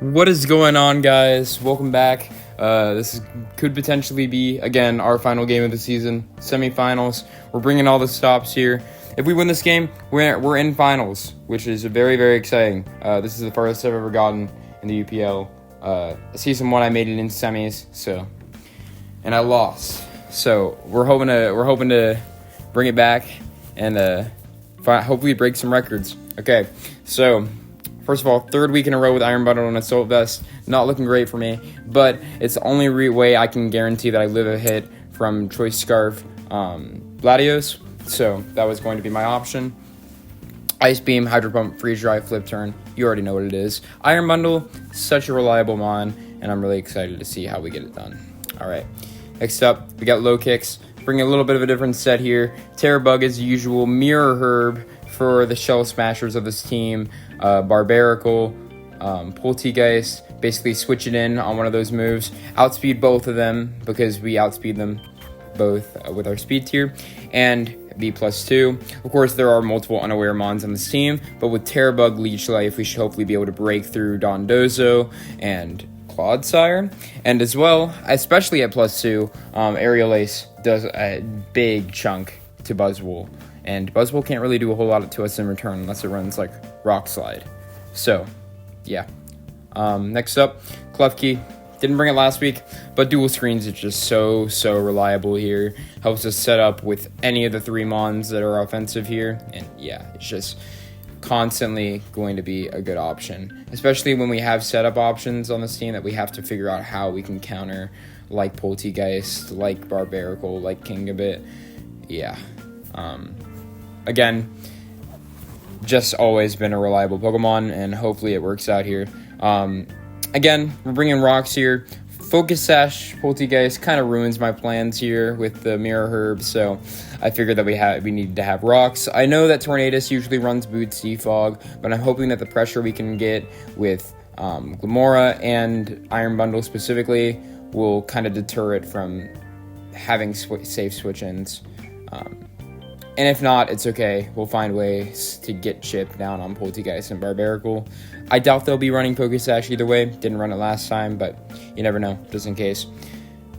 What is going on, guys? Welcome back. Could potentially be, again, our final game of the season, semifinals. We're bringing all the stops here. If we win this game, we're in finals, which is very, very exciting. This is the farthest I've ever gotten in the UPL. Season 1, I made it in semis, and I lost. So we're hoping to bring it back and hopefully break some records. Okay, so first of all, third week in a row with Iron Bundle and Assault Vest. Not looking great for me, but it's the only way I can guarantee that I live a hit from Choice Scarf Gladios. So that was going to be my option. Ice Beam, Hydro Pump, Freeze Dry, Flip Turn. You already know what it is. Iron Bundle, such a reliable mon, and I'm really excited to see how we get it done. All right. Next up, we got Low Kicks. Bringing a little bit of a different set here. Terror Bug as usual. Mirror Herb for the Shell Smashers of this team. Barbarical, Poltergeist. Basically switch it in on one of those moves. Outspeed both of them because we outspeed them both with our speed tier. And B+2. Of course, there are multiple unaware mons on this team, but with Terror Bug, Leech Life, we should hopefully be able to break through Dondozo and Clodsire. And as well, especially at +2, Aerial Ace does a big chunk to Buzzwole. And Buzzwole can't really do a whole lot to us in return unless it runs like Rock Slide. So, yeah. Next up, Klefki. Didn't bring it last week, but dual screens is just so reliable here. Helps us set up with any of the 3 mons that are offensive here. And yeah, it's just constantly going to be a good option. Especially when we have setup options on this team that we have to figure out how we can counter, like Poltergeist, like Barbarical, like KINGAMBIT. Yeah. Again, just always been a reliable Pokemon, and hopefully it works out here. Again, we're bringing rocks here. Focus Sash Poltergeist kind of ruins my plans here with the Mirror Herb, so I figured that we needed to have rocks. I know that Tornadus usually runs Boots Defog, but I'm hoping that the pressure we can get with Glamora and Iron Bundle specifically will kind of deter it from having safe switch-ins. And if not, it's okay. We'll find ways to get Chip down on Poltergeist and Barbarical. I doubt they'll be running Pokesash either way. Didn't run it last time, but you never know, just in case.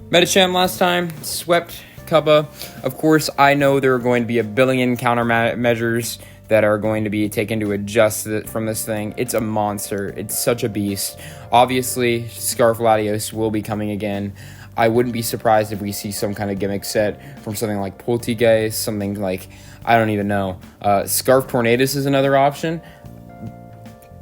Medicham last time, swept Cuppa. Of course, I know there are going to be a billion countermeasures that are going to be taken to adjust from this thing. It's a monster. It's such a beast. Obviously, Scarf Latios will be coming again. I wouldn't be surprised if we see some kind of gimmick set from something like Poltergeist, something like, I don't even know. Scarf Tornadus is another option.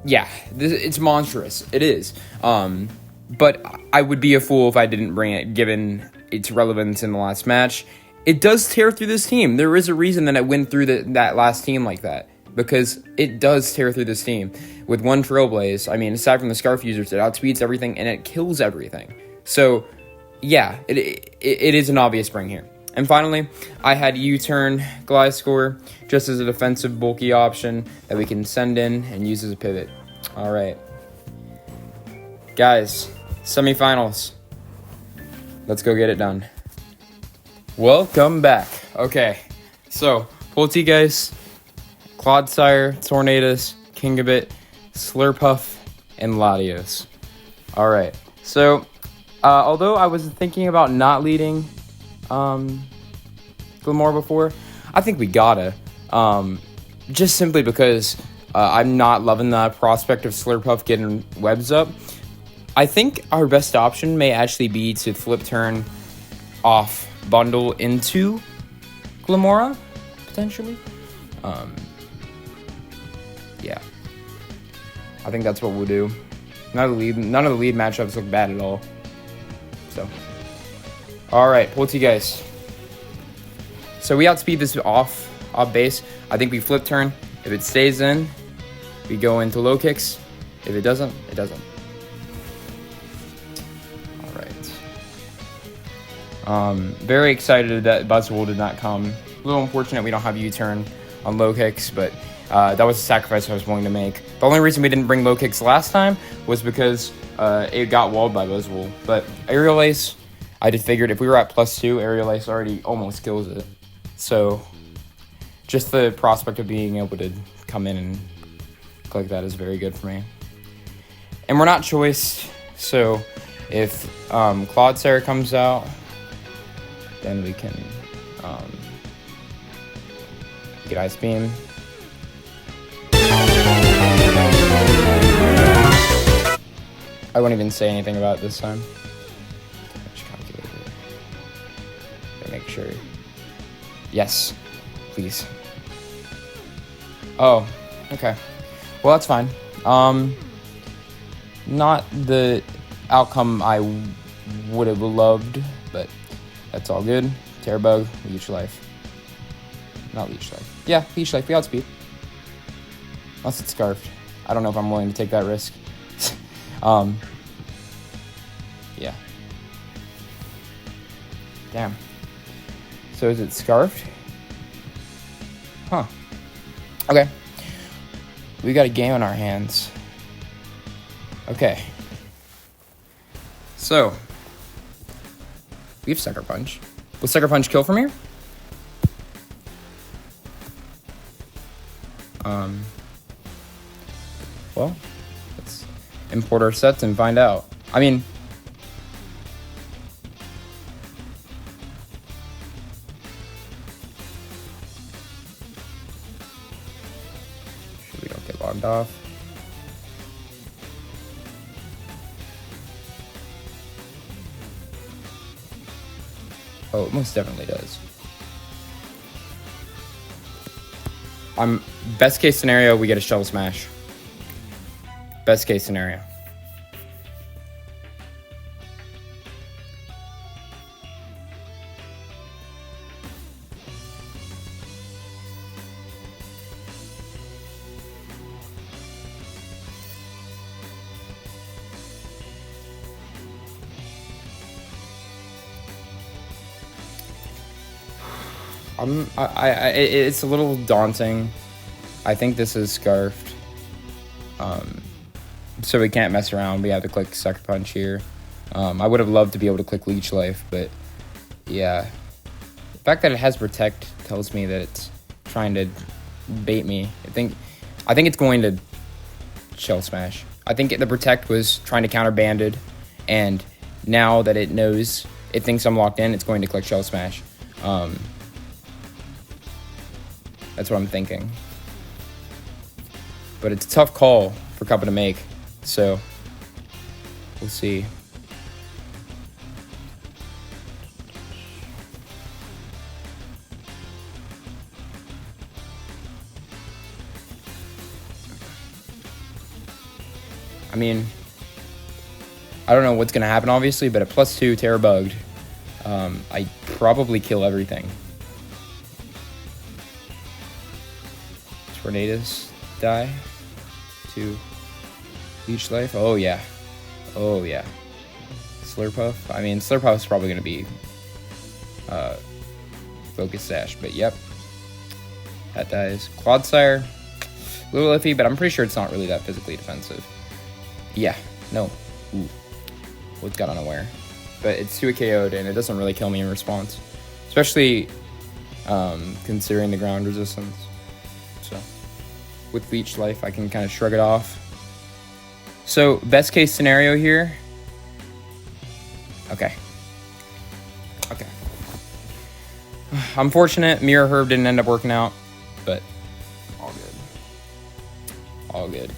Yeah, it's monstrous. It is. But I would be a fool if I didn't bring it, given its relevance in the last match. It does tear through this team. There is a reason that it went through that last team like that, because it does tear through this team. With one Trailblaze, I mean, aside from the Scarf users, it outspeeds everything and it kills everything. So, yeah, it is an obvious bring here. And finally, I had U-Turn Gliscor just as a defensive bulky option that we can send in and use as a pivot. All right. Guys, semifinals. Let's go get it done. Welcome back. Okay, so Poltergeist, Clodsire, Tornadus, KINGAMBIT, Slurpuff, and Latios. All right, so although I was thinking about not leading Glamora before, I think we gotta. Just simply because I'm not loving the prospect of Slurpuff getting webs up. I think our best option may actually be to flip turn off Bundle into Glamora, potentially. Yeah. I think that's what we'll do. None of the lead matchups look bad at all. So, alright, Poltergeist. So we outspeed this off base. I think we flip turn. If it stays in, we go into low kicks. If it doesn't, it doesn't. Alright. Very excited that Buzzwole did not come. A little unfortunate we don't have U-turn on low kicks, but that was a sacrifice I was willing to make. The only reason we didn't bring low kicks last time was because it got walled by Buzzwole. But Aerial Ace, I just figured if we were at +2, Aerial Ace already almost kills it. So just the prospect of being able to come in and click that is very good for me. And we're not choiced, so if Clodsire comes out, then we can get Ice Beam. I won't even say anything about it this time. Make sure. Yes, please. Oh, okay. Well, that's fine. Not the outcome I would have loved, but that's all good. Terror Bug, Leech Life. Not Leech Life. Yeah, Leech Life. We outspeed. Unless it's Scarfed. I don't know if I'm willing to take that risk. Yeah. Damn. So is it Scarfed? Huh. Okay. We got a game on our hands. Okay. So, we have Sucker Punch. Will Sucker Punch kill from here? Well, let's import our sets and find out. I mean, we don't get logged off. Oh, it most definitely does. Best case scenario, we get a Shell Smash. Best case scenario. It's a little daunting. I think this is Scarfed. So we can't mess around. We have to click Sucker Punch here. I would have loved to be able to click Leech Life, but yeah. The fact that it has Protect tells me that it's trying to bait me. I think it's going to Shell Smash. I think the Protect was trying to counter Banded, and now that it knows, it thinks I'm locked in, it's going to click Shell Smash. That's what I'm thinking. But it's a tough call for Cuppa to make, so we'll see. I mean, I don't know what's going to happen, obviously, but at +2 Terror Bugged, I probably kill everything. Tornadus die to Leech Life. Oh yeah. Oh yeah. Slurpuff. I mean, Slurpuff's probably going to be Focus Sash, but yep. That dies. Clodsire. A little iffy, but I'm pretty sure it's not really that physically defensive. Yeah. No. Ooh. What's got unaware? But it's 2 KO'd and it doesn't really kill me in response. Especially considering the ground resistance. So with Leech Life, I can kind of shrug it off. So best case scenario here. Okay. Okay. I'm fortunate Mirror Herb didn't end up working out, but all good. All good.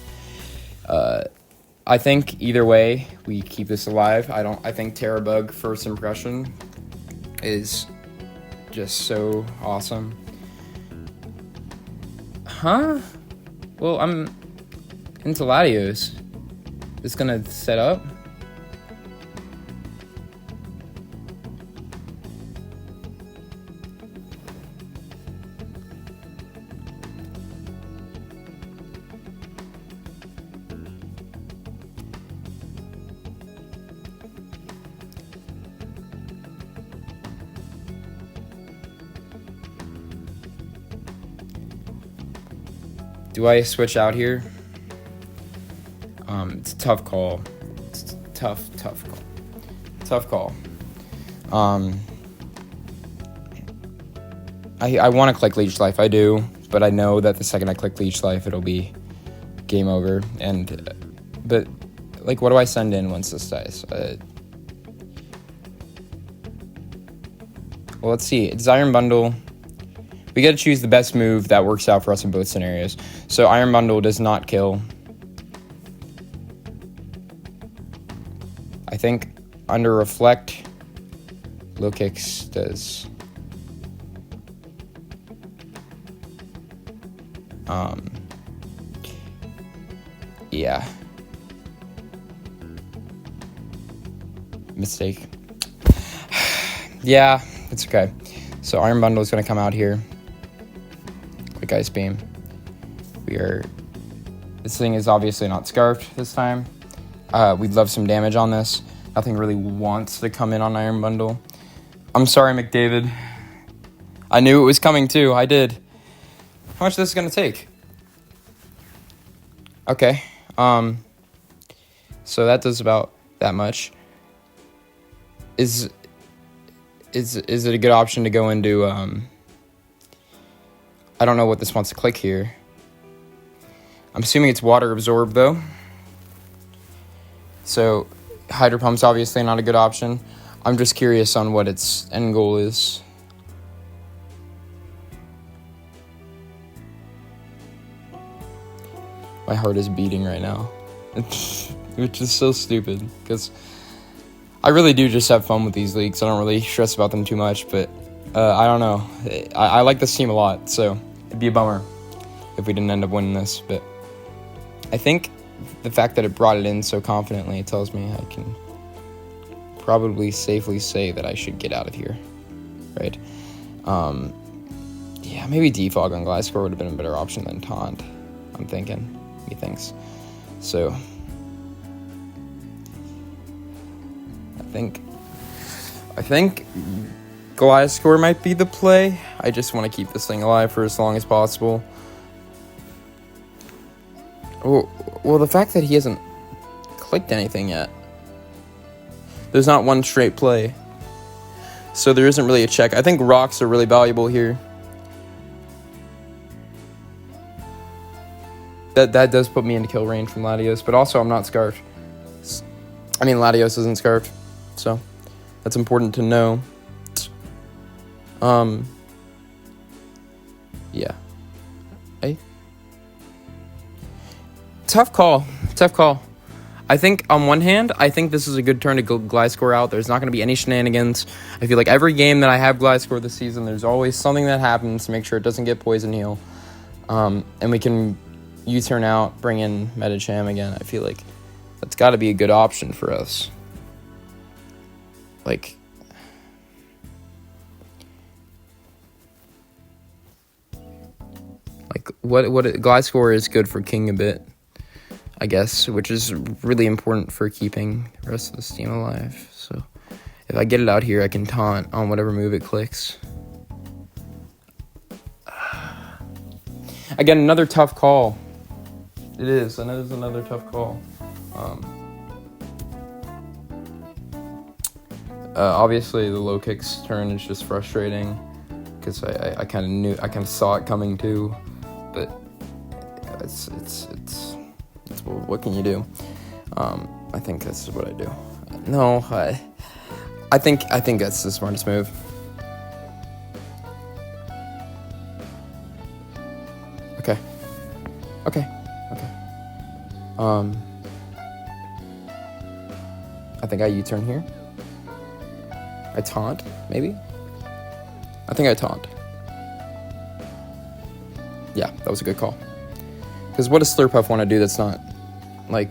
I think either way we keep this alive. I think Terror Bug first impression is just so awesome. Huh? Well, I'm into Latios. It's gonna set up. Do I switch out here? It's a tough call. It's a tough call. Tough call. I want to click Leech Life. I do, but I know that the second I click Leech Life, it'll be game over. But like, what do I send in once this dies? Well, let's see. It's Iron Bundle. We got to choose the best move that works out for us in both scenarios. So Iron Bundle does not kill. I think under Reflect, Low Kicks does. Yeah. Mistake. Yeah, it's okay. So Iron Bundle is going to come out here. Quick Ice Beam. This thing is obviously not scarfed this time. We'd love some damage on this. Nothing really wants to come in on Iron Bundle. I'm sorry, McDavid. I knew it was coming too. I did. How much is this going to take? Okay. So that does about that much. Is it a good option to go into, I don't know what this wants to click here. I'm assuming it's water absorb though. So Hydro Pump's obviously not a good option. I'm just curious on what its end goal is. My heart is beating right now. Which is so stupid, because I really do just have fun with these leagues. I don't really stress about them too much, but I don't know. I like this team a lot, so it'd be a bummer if we didn't end up winning this. But I think the fact that it brought it in so confidently tells me I can probably safely say that I should get out of here, right? Yeah, maybe Defog on Gliscor would have been a better option than Taunt, I'm thinking. Methinks. So I think Gliscor might be the play. I just want to keep this thing alive for as long as possible. Oh, well, the fact that he hasn't clicked anything yet. There's not one straight play. So there isn't really a check. I think rocks are really valuable here. That does put me into kill range from Latios, but also I'm not scarfed. I mean, Latios isn't scarfed, so that's important to know. Yeah. Tough call. I think on one hand, I think this is a good turn to go Gliscor out. There's not going to be any shenanigans. I feel like every game that I have Gliscor this season, there's always something that happens to make sure it doesn't get poison heal. And we can U-turn out, bring in Metacham again. I feel like that's got to be a good option for us. Like, what Gliscor is good for KINGAMBIT, I guess, which is really important for keeping the rest of this team alive. So if I get it out here, I can taunt on whatever move it clicks. Again, another tough call. It is another tough call. Obviously, the low kicks turn is just frustrating because I kind of saw it coming too, but it's what can you do? I think this is what I do. No, I think that's the smartest move. Okay. I think I U-turn here. I taunt, maybe? I think I taunt. Yeah, that was a good call. Because what does Slurpuff want to do that's not, like...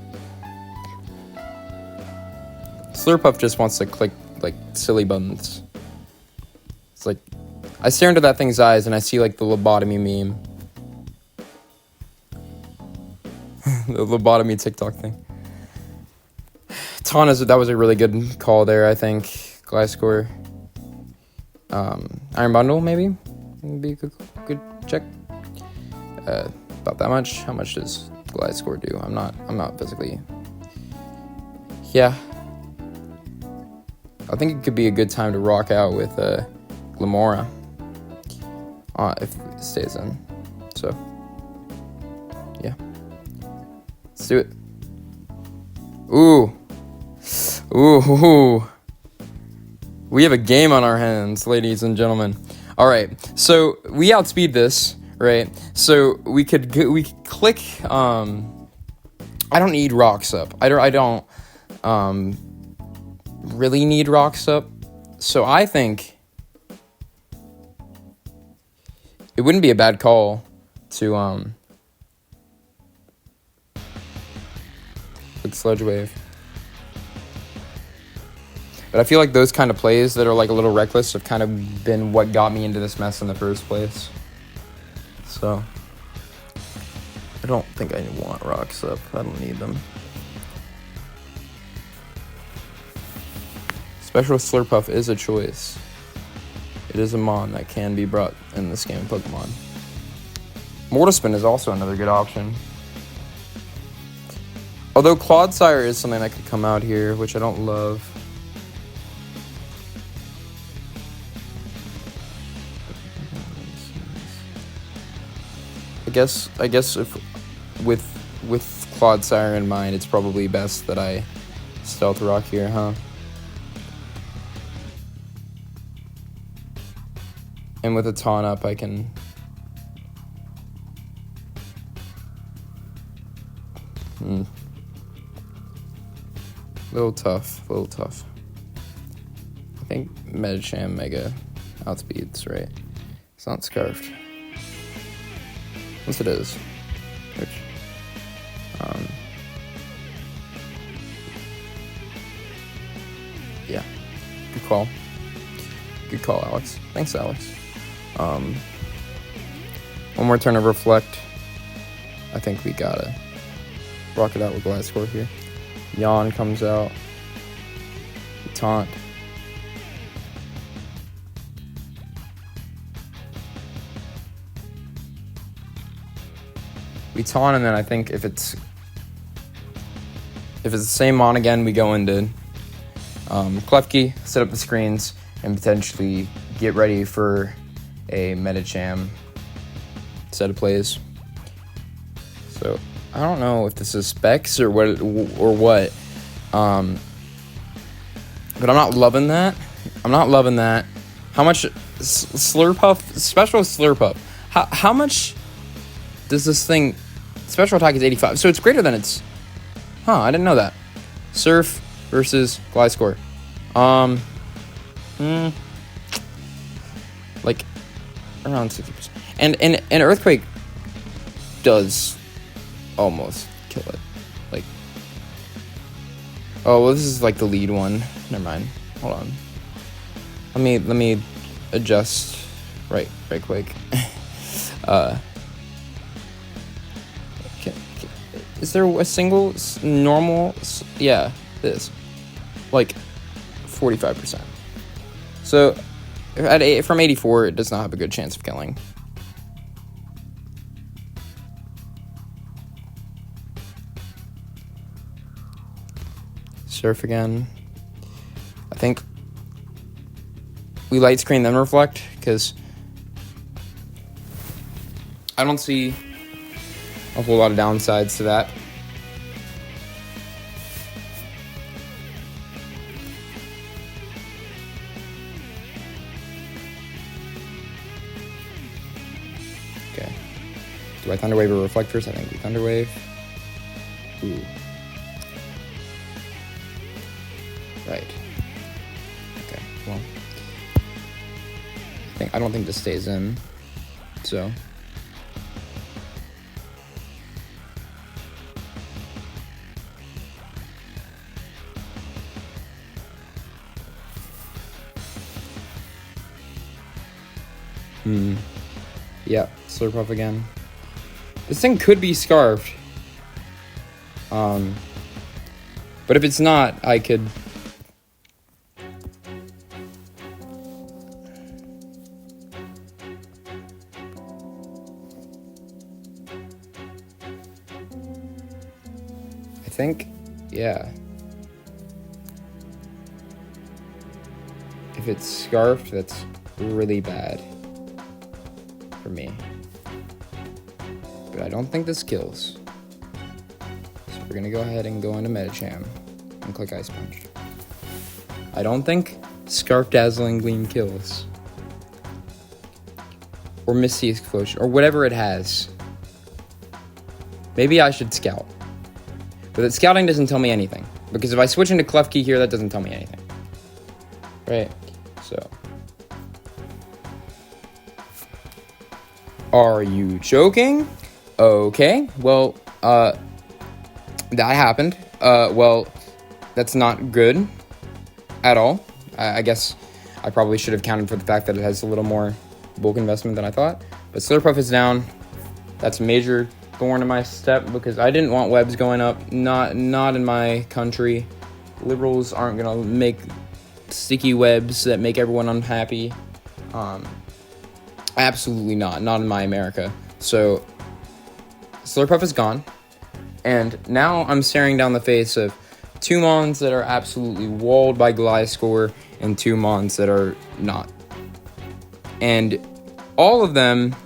Slurpuff just wants to click, like, silly buttons. It's like... I stare into that thing's eyes and I see, like, the lobotomy meme. The lobotomy TikTok thing. Taunt, that was a really good call there, I think. Gliscor. Iron Bundle, maybe? Would be a good check. About that much. How much does Gliscor do? I'm not physically... Yeah. I think it could be a good time to rock out with Glamora. If it stays in. So, yeah. Let's do it. Ooh. Ooh. We have a game on our hands, ladies and gentlemen. All right, so we outspeed this, right? So we could click. I don't need rocks up. I don't really need rocks up. So I think it wouldn't be a bad call to with Sludge Wave. But I feel like those kind of plays that are like a little reckless have kind of been what got me into this mess in the first place. So I don't think I want rocks up. I don't need them. Special Slurpuff is a choice. It is a mon that can be brought in this game of Pokemon. Mortispin is also another good option. Although Clodsire is something that could come out here, which I don't love. I guess if with Clodsire in mind, it's probably best that I Stealth Rock here, huh? And with a taunt up, I can... Little tough. I think Medicham Mega outspeeds, right? It's not Scarfed. Yes, it is. Which, yeah. Good call, Alex. Thanks, Alex. One more turn of Reflect. I think we gotta rock it out with Gliscor here. Yawn comes out. Taunt. We taunt, and then I think if it's the same mon again, we go into Klefki, set up the screens, and potentially get ready for a Medicham set of plays. So I don't know if this is specs or what, but I'm not loving that. How much Slurpuff, Special Slurpuff? How much does this thing? Special attack is 85, so it's greater than its. I didn't know that. Surf versus Gliscor. Like around 60%. And Earthquake does almost kill it. Like, oh well, this is like the lead one. Never mind. Hold on. Let me adjust right quick. Is there a single normal? Yeah, this. Like 45%. So from 84, it does not have a good chance of killing. Surf again. I think we light screen then Reflect, because I don't see a whole lot of downsides to that. Okay. Do I Thunder Wave or Reflect first? I think we Thunder Wave. Ooh. Right. Okay, well. I don't think this stays in, so. Yeah, Slurpuff again. This thing could be Scarfed. But if it's not, I could... I think, yeah. If it's Scarfed, that's really bad for me. But I don't think this kills. So we're gonna go ahead and go into Medicham. and click Ice Punch. I don't think Scarf Dazzling Gleam kills. Or Misty Explosion, or whatever it has. Maybe I should scout. But that scouting doesn't tell me anything. Because if I switch into Klefki here, that doesn't tell me anything. Right? So. Are you joking? Okay. Well, that happened. Well, that's not good at all. I guess I probably should have counted for the fact that it has a little more bulk investment than I thought. But Slurpuff is down. That's a major thorn in my step because I didn't want webs going up. Not in my country. Liberals aren't gonna make sticky webs that make everyone unhappy. Absolutely not. Not in my America. So Slurpuff is gone. And now I'm staring down the face of 2 Mons that are absolutely walled by Gliscor and 2 Mons that are not. And all of them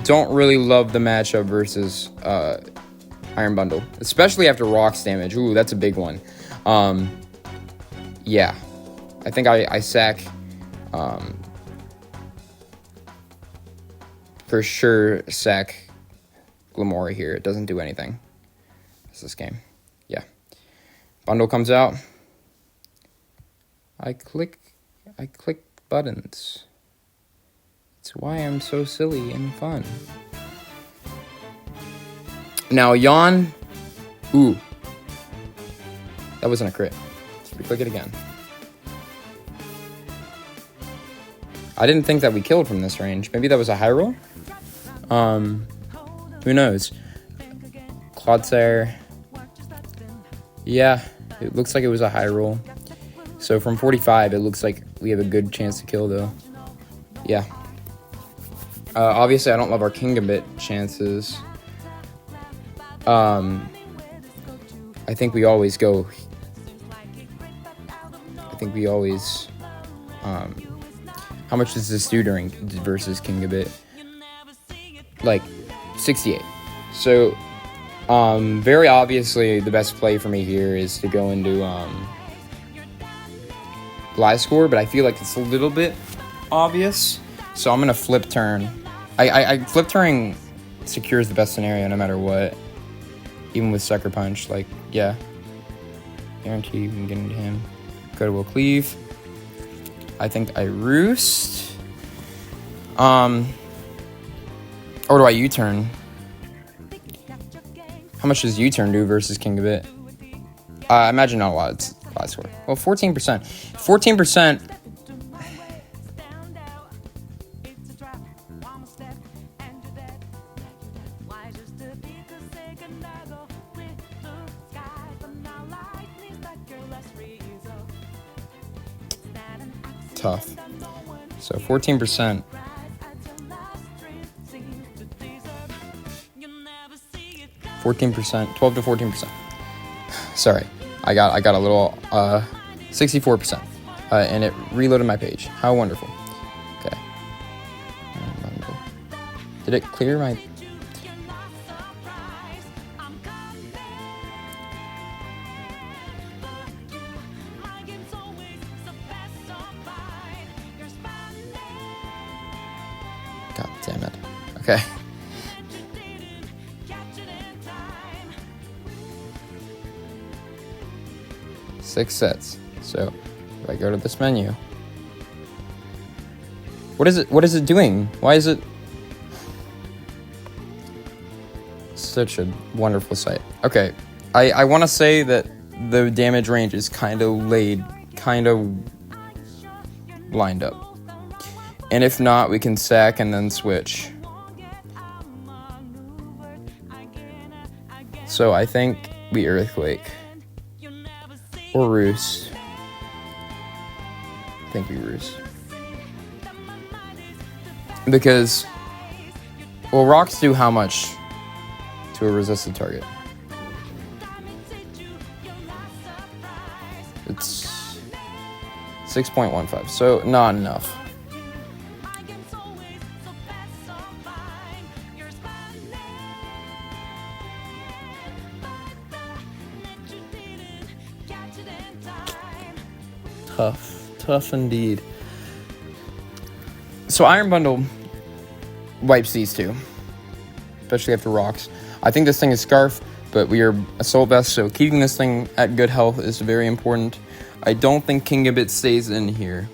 don't really love the matchup versus Iron Bundle, especially after Rocks damage. Ooh, that's a big one. Yeah, I think I sack for sure. Sack Glamora here. It doesn't do anything. It's this game. Yeah, Bundle comes out. I click buttons. It's why I'm so silly and fun. Now, Yawn. Ooh. That wasn't a crit. Let's click it again. I didn't think that we killed from this range. Maybe that was a high roll? Who knows? Clodsire. Yeah, it looks like it was a high roll. So from 45, it looks like we have a good chance to kill, though. Yeah. Obviously, I don't love our KINGAMBIT chances. I think we always go. How much does this do during versus KINGAMBIT? Like 68. So, very obviously, the best play for me here is to go into Gliscor, but I feel like it's a little bit obvious. So I'm gonna flip turn. I flip turning secures the best scenario no matter what. Even with Sucker Punch, like, yeah. Guarantee we can get into him. Go to Will Cleave. I think I roost. Or do I U-turn? How much does U-turn do versus KINGAMBIT? I imagine not a lot. It's Gliscor. Well, 14%. 14%. Tough. So 14%. %, 12 to 14%. Sorry, I got a little 64%, and it reloaded my page. How wonderful. Okay. Did it clear my? God damn it. Okay. Six sets. So if I go to this menu, what is it doing? Why is it such a wonderful sight? Okay, I want to say that the damage range is kind of lined up, and if not, we can sack and then switch. So I think we Earthquake. Or Roost. I think we Roost. Because, well, Rocks do how much to a resisted target? It's 6.15, so not enough. Tough indeed. So Iron Bundle wipes these two, especially after rocks. I think this thing is Scarf, but we are Assault Vest, so keeping this thing at good health is very important. I don't think KINGAMBIT stays in here,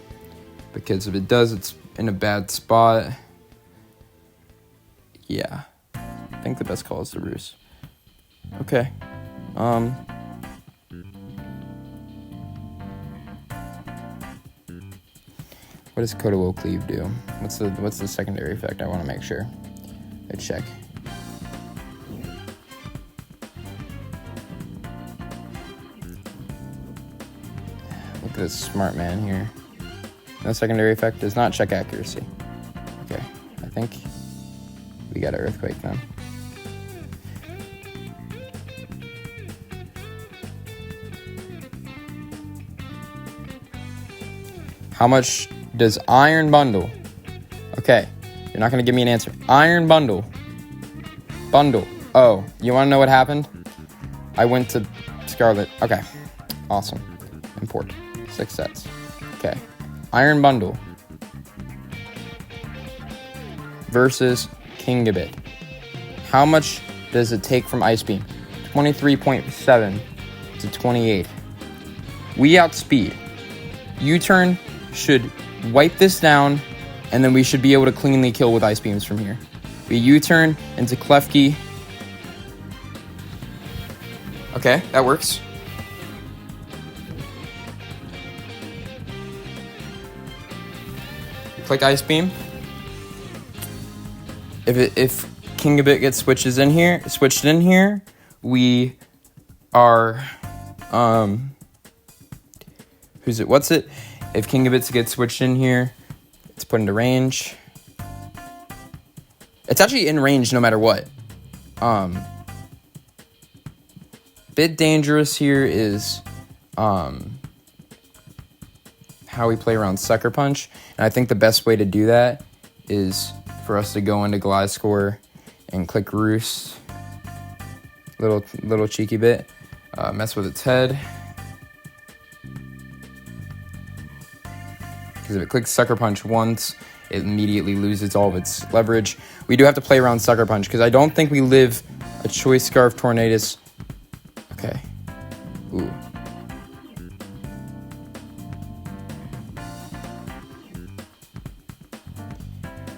because if it does, it's in a bad spot. Yeah, I think the best call is the Roost. Okay. What does Coda Will Cleave do? What's the secondary effect? I want to make sure. I check. Look at this smart man here. No secondary effect, does not check accuracy. Okay, I think we got an Earthquake then. How much does Iron Bundle? Okay, you're not gonna give me an answer. Iron Bundle. Oh, you wanna know what happened? I went to Scarlet. Okay, awesome. Import. 6 sets. Okay, Iron Bundle versus KINGAMBIT. How much does it take from Ice Beam? 23.7 to 28. We outspeed. U-turn should wipe this down, and then we should be able to cleanly kill with Ice Beams from here. We U-turn into Klefki. Okay, that works. Click Ice Beam. If KINGAMBIT gets switched in here, we are what's it? If KINGAMBIT gets switched in here, it's put into range. It's actually in range no matter what. Bit dangerous here is how we play around Sucker Punch. And I think the best way to do that is for us to go into Gliscor and click Roost. Little cheeky bit. Mess with its head. Because if it clicks Sucker Punch once, it immediately loses all of its leverage. We do have to play around Sucker Punch, because I don't think we live a Choice Scarf Tornadus. Okay. Ooh.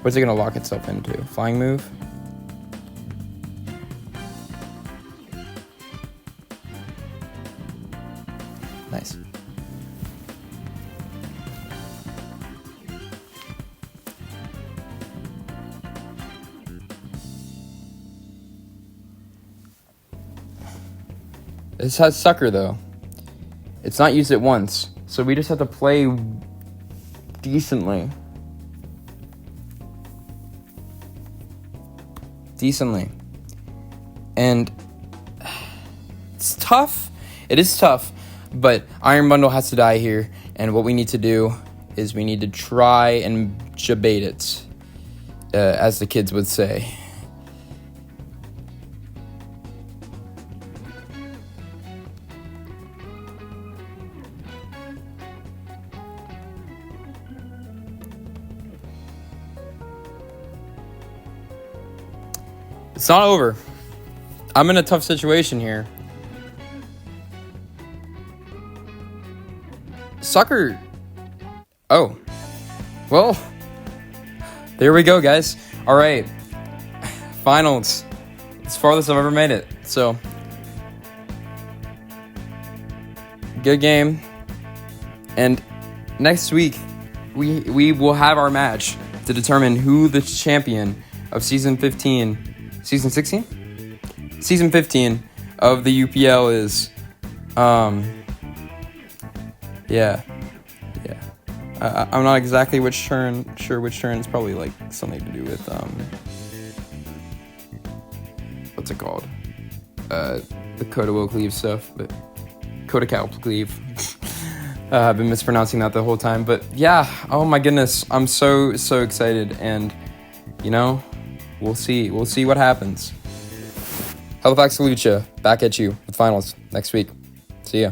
What's it going to lock itself into? Flying move? Nice. This has Sucker, though. It's not used it once, so we just have to play decently. And it's tough. It is tough, but Iron Bundle has to die here, and what we need to do is we need to try and jabate it, as the kids would say. It's not over. I'm in a tough situation here. Sucker. Oh. Well, there we go, guys. All right. Finals. It's the farthest I've ever made it. So, good game. And next week, we will have our match to determine who the champion of Season 15... Season 16? Season 15 of the UPL is. Yeah. I'm not exactly sure which turn. It's probably like something to do with what's it called? The Coda Will Cleave stuff, but Coda Cal Cleave. I've been mispronouncing that the whole time, but yeah. Oh my goodness, I'm so excited, and you know. We'll see what happens. Halifax Hawlucha, back at you with finals next week. See ya.